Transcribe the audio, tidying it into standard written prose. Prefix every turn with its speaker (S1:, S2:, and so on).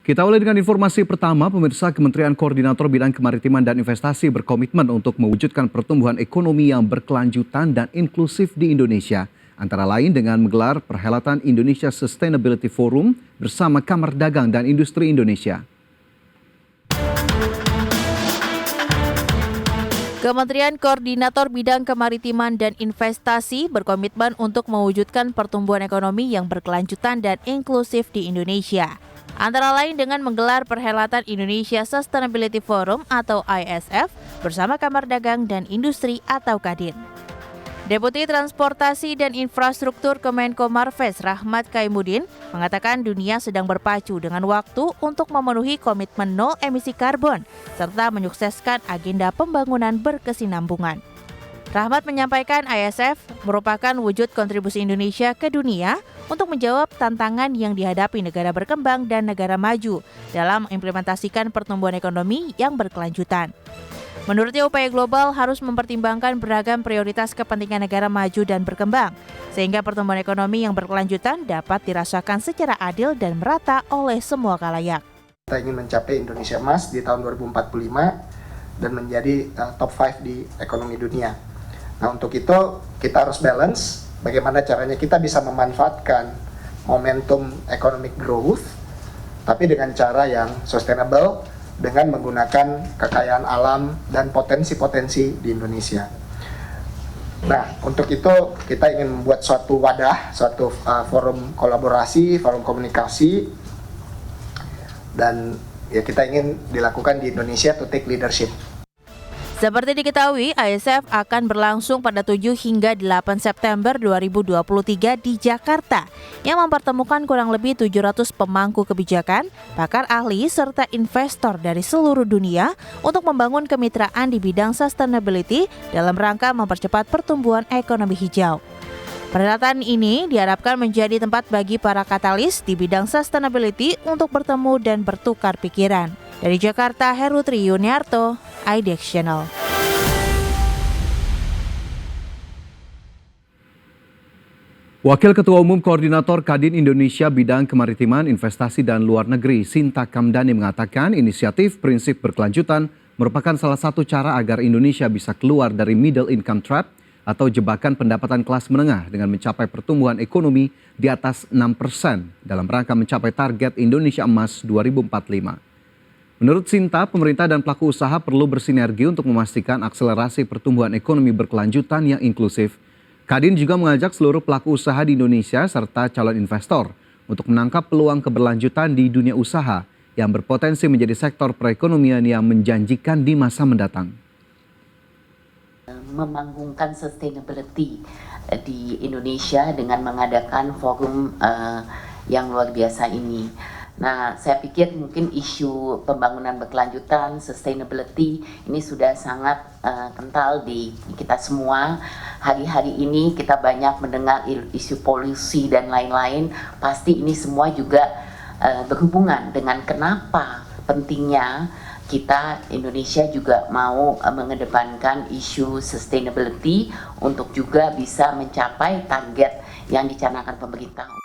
S1: Kita mulai dengan informasi pertama, pemirsa. Kementerian Koordinator Bidang Kemaritiman dan Investasi berkomitmen untuk mewujudkan pertumbuhan ekonomi yang berkelanjutan dan inklusif di Indonesia. Antara lain dengan menggelar perhelatan Indonesia Sustainability Forum bersama Kamar Dagang dan Industri Indonesia.
S2: Kementerian Koordinator Bidang Kemaritiman dan Investasi berkomitmen untuk mewujudkan pertumbuhan ekonomi yang berkelanjutan dan inklusif di Indonesia. Antara lain dengan menggelar perhelatan Indonesia Sustainability Forum atau ISF bersama Kamar Dagang dan Industri atau Kadin. Deputi Transportasi dan Infrastruktur Kemenko Marves Rahmat Kaimudin mengatakan dunia sedang berpacu dengan waktu untuk memenuhi komitmen nol emisi karbon serta menyukseskan agenda pembangunan berkesinambungan. Rahmat menyampaikan ISF merupakan wujud kontribusi Indonesia ke dunia untuk menjawab tantangan yang dihadapi negara berkembang dan negara maju dalam mengimplementasikan pertumbuhan ekonomi yang berkelanjutan. Menurutnya, upaya global harus mempertimbangkan beragam prioritas kepentingan negara maju dan berkembang, sehingga pertumbuhan ekonomi yang berkelanjutan dapat dirasakan secara adil dan merata oleh semua khalayak.
S3: Kita ingin mencapai Indonesia Emas di tahun 2045 dan menjadi top 5 di ekonomi dunia. Nah, untuk itu kita harus balance bagaimana caranya kita bisa memanfaatkan momentum economic growth, tapi dengan cara yang sustainable, dengan menggunakan kekayaan alam dan potensi-potensi di Indonesia. Nah, untuk itu kita ingin membuat suatu wadah, suatu forum kolaborasi, forum komunikasi, dan ya kita ingin dilakukan di Indonesia to take leadership.
S2: Seperti diketahui, ISF akan berlangsung pada 7 hingga 8 September 2023 di Jakarta yang mempertemukan kurang lebih 700 pemangku kebijakan, pakar ahli, serta investor dari seluruh dunia untuk membangun kemitraan di bidang sustainability dalam rangka mempercepat pertumbuhan ekonomi hijau. Perhelatan ini diharapkan menjadi tempat bagi para katalis di bidang sustainability untuk bertemu dan bertukar pikiran. Dari Jakarta, Heru Triyuniarto, IDX Channel.
S1: Wakil Ketua Umum Koordinator Kadin Indonesia Bidang Kemaritiman, Investasi dan Luar Negeri, Sinta Kamdani mengatakan inisiatif prinsip berkelanjutan merupakan salah satu cara agar Indonesia bisa keluar dari middle income trap atau jebakan pendapatan kelas menengah dengan mencapai pertumbuhan ekonomi di atas 6% dalam rangka mencapai target Indonesia Emas 2045. Menurut Sinta, pemerintah dan pelaku usaha perlu bersinergi untuk memastikan akselerasi pertumbuhan ekonomi berkelanjutan yang inklusif. Kadin juga mengajak seluruh pelaku usaha di Indonesia serta calon investor untuk menangkap peluang keberlanjutan di dunia usaha yang berpotensi menjadi sektor perekonomian yang menjanjikan di masa mendatang.
S4: Memanggungkan sustainability di Indonesia dengan mengadakan forum yang luar biasa ini. Nah, saya pikir mungkin isu pembangunan berkelanjutan, sustainability ini sudah sangat kental di kita semua. Hari-hari ini kita banyak mendengar isu polusi dan lain-lain. Pasti ini semua juga berhubungan dengan kenapa pentingnya kita Indonesia juga mau mengedepankan isu sustainability untuk juga bisa mencapai target yang dicanangkan pemerintah.